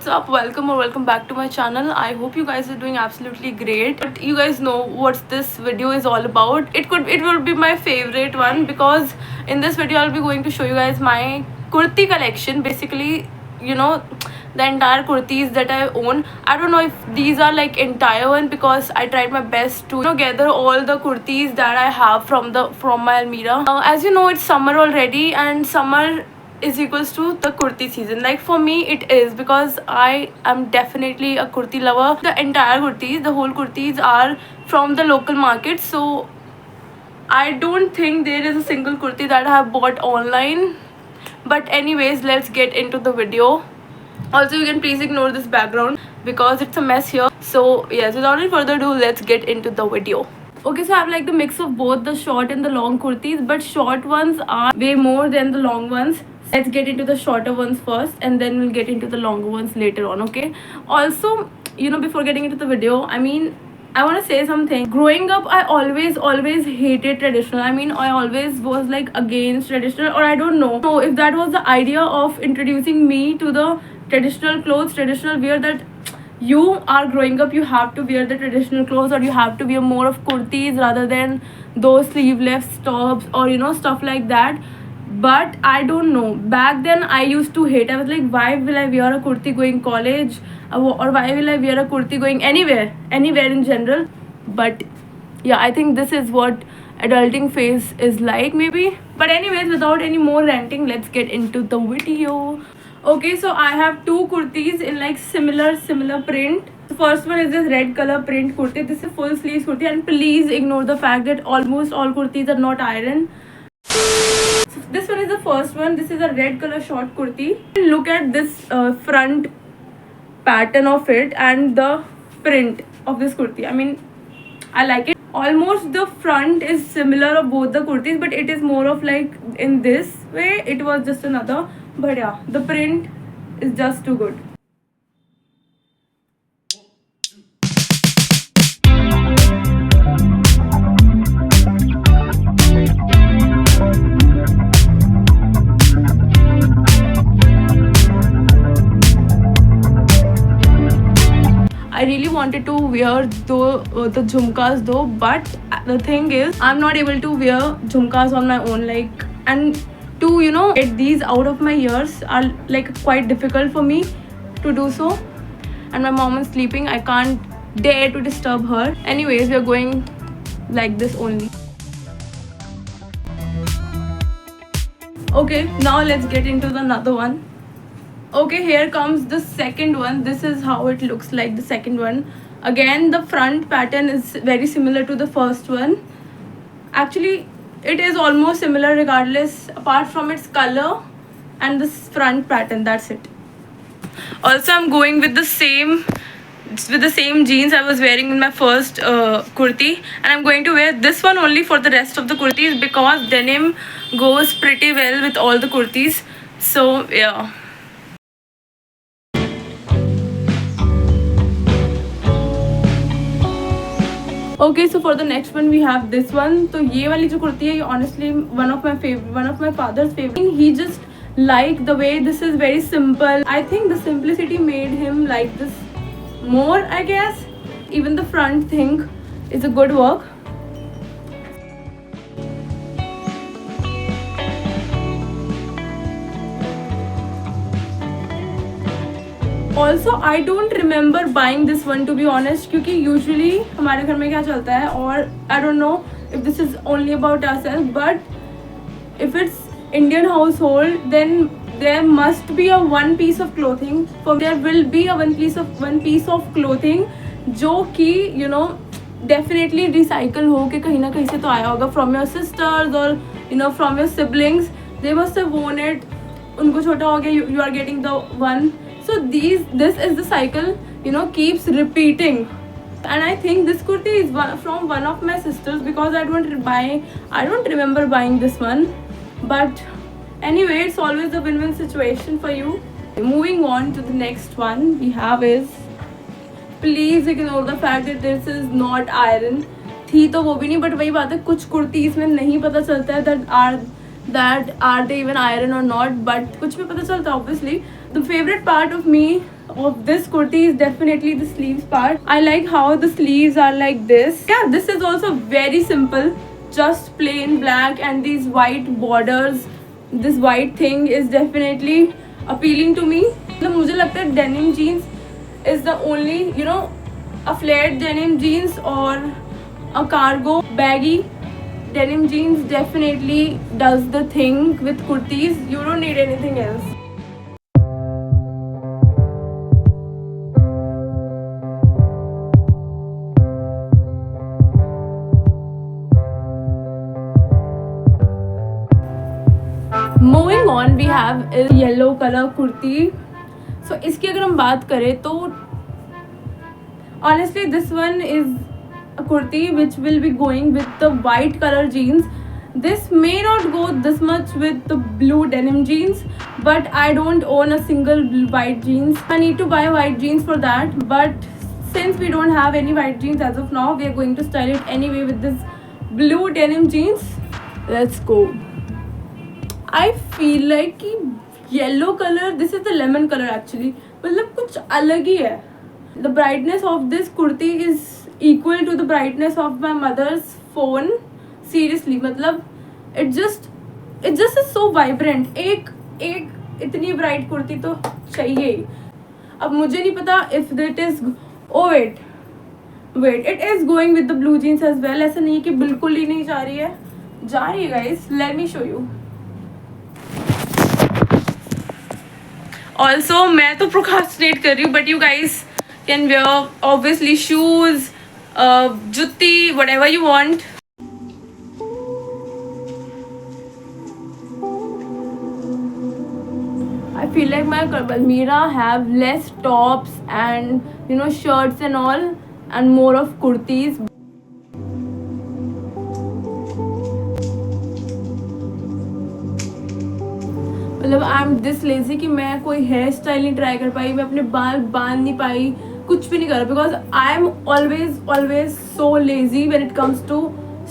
what's up, welcome or welcome back to my channel. I hope you guys are doing absolutely great. But you guys know what this video is all about. It will be my favorite one, because in this video I'll be going to show you guys my kurti collection. Basically, you know, the entire kurtis that I own. I don't know if these are like entire one, because I tried my best to gather all the kurtis that I have from my almirah. As you know, it's summer already, and summer is equals to the kurti season. Like for me it is, because I am definitely a kurti lover. The entire kurtis, the whole kurtis are from the local market, so I don't think there is a single kurti that I have bought online. But anyways, let's get into the video. Also, you can please ignore this background because it's a mess here. So yes, without any further ado, let's get into the video. Okay, so I have like the mix of both the short and the long kurtis, but short ones are way more than the long ones. Let's get into the shorter ones first, and then we'll get into the longer ones later on. Okay, also, before getting into the video, I want to say something. Growing up, I always hated traditional. I always was like against traditional, or I don't know if that was the idea of introducing me to the traditional clothes, traditional wear, that you are growing up, you have to wear the traditional clothes, or you have to wear more of kurtis rather than those sleeveless tops, or stuff like that. But I don't know, back then I used to hate. I was like, why will I wear a kurti going college, or why will I wear a kurti going anywhere in general? But yeah, I think this is what adulting phase is like, maybe. But anyways, without any more ranting, let's get into the video. Okay, so I have two kurtis in like similar print. The first one is this red color print kurti. This is full sleeves kurti, and please ignore the fact that almost all kurtis are not iron. So this one is the first one. This is a red color short kurti. Look at this front pattern of it and the print of this kurti. I like it. Almost the front is similar of both the kurtis, but it is more of like in this way. It was just another. But yeah, the print is just too good. I really wanted to wear the jhumkas though, but the thing is, I'm not able to wear jhumkas on my own. And to get these out of my ears are like quite difficult for me to do so. And my mom is sleeping. I can't dare to disturb her. Anyways, we are going like this only. Okay, now let's get into another one. Okay, here comes the second one. This is how it looks like, the second one. Again, the front pattern is very similar to the first one. Actually, it is almost similar regardless, apart from its color and this front pattern. That's it. Also, I'm going with the same jeans I was wearing in my first kurti, and I'm going to wear this one only for the rest of the kurtis, because denim goes pretty well with all the kurtis. So yeah. Okay, so for the next one we have this one. So ये वाली जो कुर्ती है, honestly one of my father's favorite. He just liked the way this is very simple. I think the simplicity made him like this more, I guess. Even the front thing is a good work. Also, I don't remember buying this one, to be honest, क्योंकि usually हमारे घर में क्या चलता है, और I don't know if this is only about ourselves, but if it's Indian household, then there must be a one piece of clothing. There will be a one piece of clothing जो कि definitely recycle हो के कहीं ना कहीं से तो आया होगा, from your sisters or from your siblings. They must have worn it. उनको छोटा हो गया, you are getting the one. So this is the cycle, keeps repeating. And I think this kurti is from one of my sisters, because I don't remember buying this one. But anyway, it's always a win-win situation for you. Moving on to the next one we have is, please ignore the fact that this is not iron. थी तो वो भी नहीं, but वही बात है, कुछ कुर्तीज में नहीं पता चलता है that are they even iron or not, but कुछ भी पता चलता है obviously. The favorite part of me of this kurti is definitely the sleeves part. I like how the sleeves are like this. Yeah, this is also very simple, just plain black and these white borders. This white thing is definitely appealing to me. मतलब मुझे लगता है denim jeans is the only, you know, a flared denim jeans or a cargo baggy denim jeans definitely does the thing with kurtis. You don't need anything else. Moving on, we have is yellow color kurti. So इसकी अगर हम बात करें तो honestly this one is a kurti which will be going with the white color jeans. This may not go this much with the blue denim jeans, but I don't own a single white jeans. I need to buy white jeans for that, but since we don't have any white jeans as of now, we are going to style it anyway with this blue denim jeans. Let's go. I feel like कि yellow color, this is the lemon color actually, मतलब कुछ अलग ही है. The brightness of this kurti is equal to the brightness of my mother's phone. Seriously, मतलब it just is so vibrant. एक इतनी bright kurti तो चाहिए ही. अब मुझे नहीं पता if that is, oh wait, it is going with the blue jeans as well. ऐसा नहीं है कि बिल्कुल ही नहीं जा रही है guys. Let me show you. Also, मैं तो procrastinate कर रही हूँ, but you guys can wear obviously shoes, जुत्ती, whatever you want. I feel like my Almira have less tops and, you know, shirts and all, and more of kurtis. मतलब I am this lazy कि मैं कोई hair style नहीं try कर पाई, मैं अपने बाल बांध नहीं पाई, कुछ भी नहीं करा, because I am always so lazy when it comes to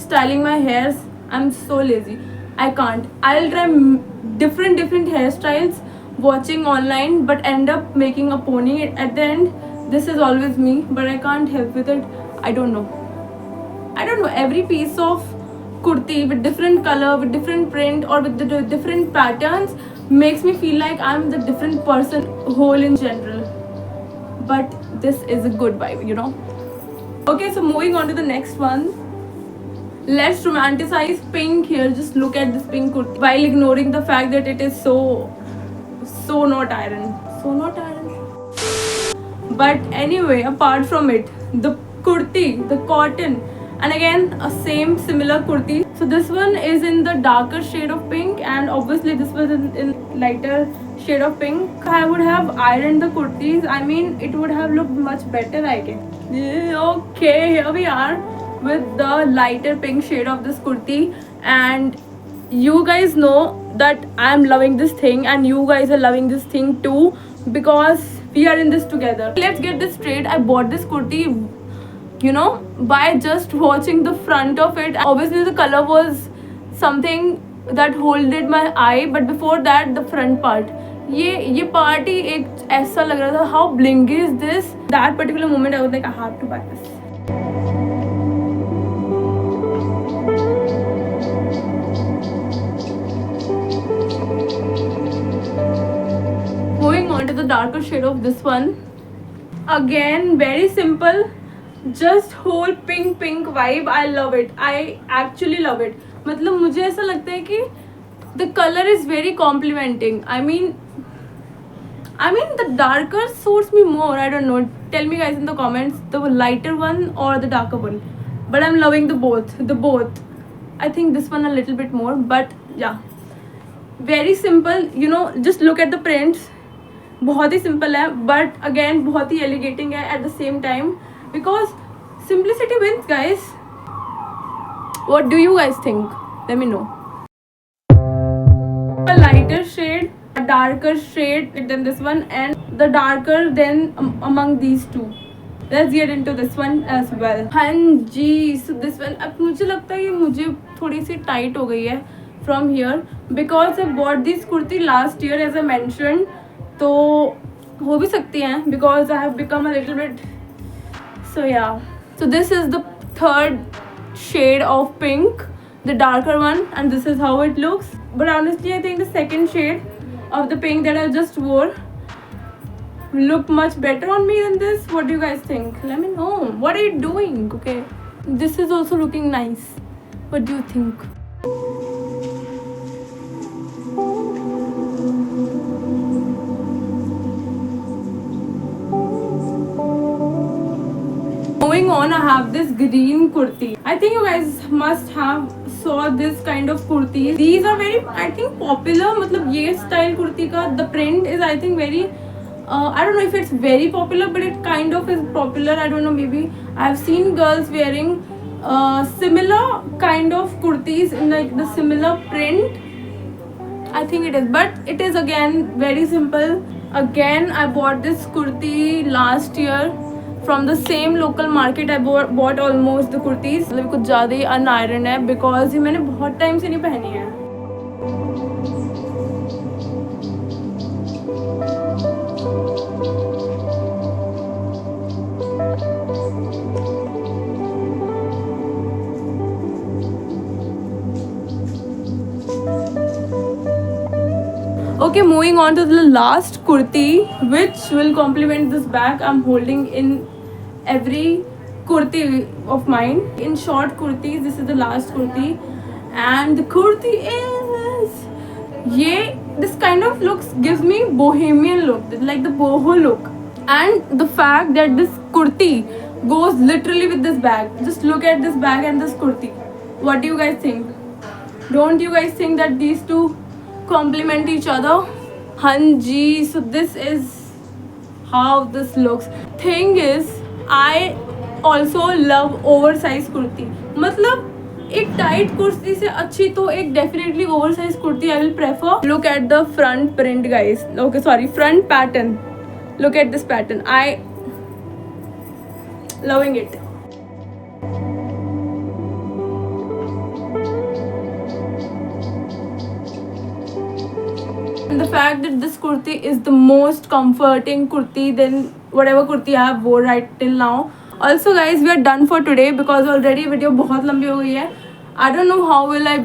styling my hairs. I am so lazy, I can't. I will try different hairstyles watching online but end up making a pony at the end. This is always me, but I can't help with it. I don't know, every piece of kurti with different color, with different print, or with the different patterns makes me feel like I'm the different person whole in general. But this is a good vibe, you know. Okay, so moving on to the next one. Let's romanticize pink here. Just look at this pink kurti while ignoring the fact that it is so not iron. But anyway, apart from it, the kurti, the cotton, and again a similar kurti. So this one is in the darker shade of pink, and obviously this was in lighter shade of pink. I would have ironed the kurtis. I mean, it would have looked much better, I guess. Okay, here we are with the lighter pink shade of this kurti, and you guys know that I am loving this thing and you guys are loving this thing too, because we are in this together. Let's get this straight. I bought this kurti, you know, by just watching the front of it. Obviously the color was something that holded my eye, but before that the front part, ये part ही एक ऐसा लग रहा था, how blingy is this. That particular moment I was like, I have to buy this. Moving on to the darker shade of this one. Again, very simple, just whole pink vibe. I love it. I actually love it. मतलब मुझे ऐसा लगता है कि the color is very complimenting. I mean the darker suits me more. I don't know. Tell me guys in the comments, the lighter one or the darker one. But I'm loving the both. I think this one a little bit more, but yeah. Very simple, you know, just look at the prints. बहुत ही simple है, but again बहुत ही elevating है at the same time, because simplicity wins, guys. What do you guys think? Let me know. A lighter shade, a darker shade than this one, and the darker than among these two. Let's get into this one as well. हाँ जी, so this one, अब मुझे लगता है कि मुझे थोड़ी सी tight हो गई है from here, because I bought this kurti last year as I mentioned. तो हो भी सकती हैं because I have become a little bit. So yeah, so this is the third shade of pink, the darker one, and this is how it looks. But honestly I think the second shade of the pink that I just wore look much better on me than this. What do you guys think? Let me know. What are you doing? Okay, this is also looking nice. What do you think? Moving on, I have this green kurti. I think you guys must have saw this kind of kurtis. These are very, I think, popular. मतलब ये style kurti का the print is, I think, very I don't know if it's very popular, but it kind of is popular. I don't know, maybe I've seen girls wearing similar kind of kurtis in like the similar print. I think it is, but it is again very simple. Again, I bought this kurti last year from the same local market. I bought almost the kurtis. मतलब कुछ ज़्यादा ही अनआयरन है because ये मैंने बहुत time से नहीं पहनी है. Okay, moving on to the last kurti, which will complement this bag I'm holding in every kurti of mine. In short kurtis, this is the last kurti, and the kurti is this kind of looks gives me bohemian look, like the boho look, and the fact that this kurti goes literally with this bag. Just look at this bag and this kurti. What do you guys think? Don't you guys think that these two complement each other? Hanji, so this is how this looks. Thing is, I also love oversized kurti. मतलब एक tight kurti से अच्छी तो एक definitely oversize kurti I will prefer. Look at the front print guys. Okay, sorry, front pattern. Look at this pattern. I loving it. And the fact that this kurti is the most comforting kurti than whatever kurti I have wore right till now. Also guys, we are done for today because already video बहुत लंबी हो गई है. I don't know how will I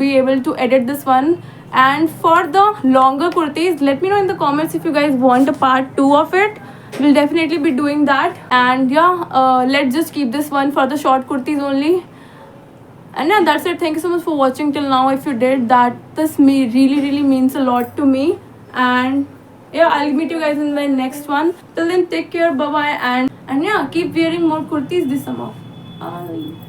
be able to edit this one. And for the longer kurtis, let me know in the comments if you guys want a part 2 of it. We'll definitely be doing that. And yeah, let's just keep this one for the short kurtis only. And yeah, that's it. Thank you so much for watching till now. If you did that, this really means a lot to me. And yeah, I'll meet you guys in my next one. Till then, take care, bye bye, and yeah, keep wearing more kurtis this summer. Bye.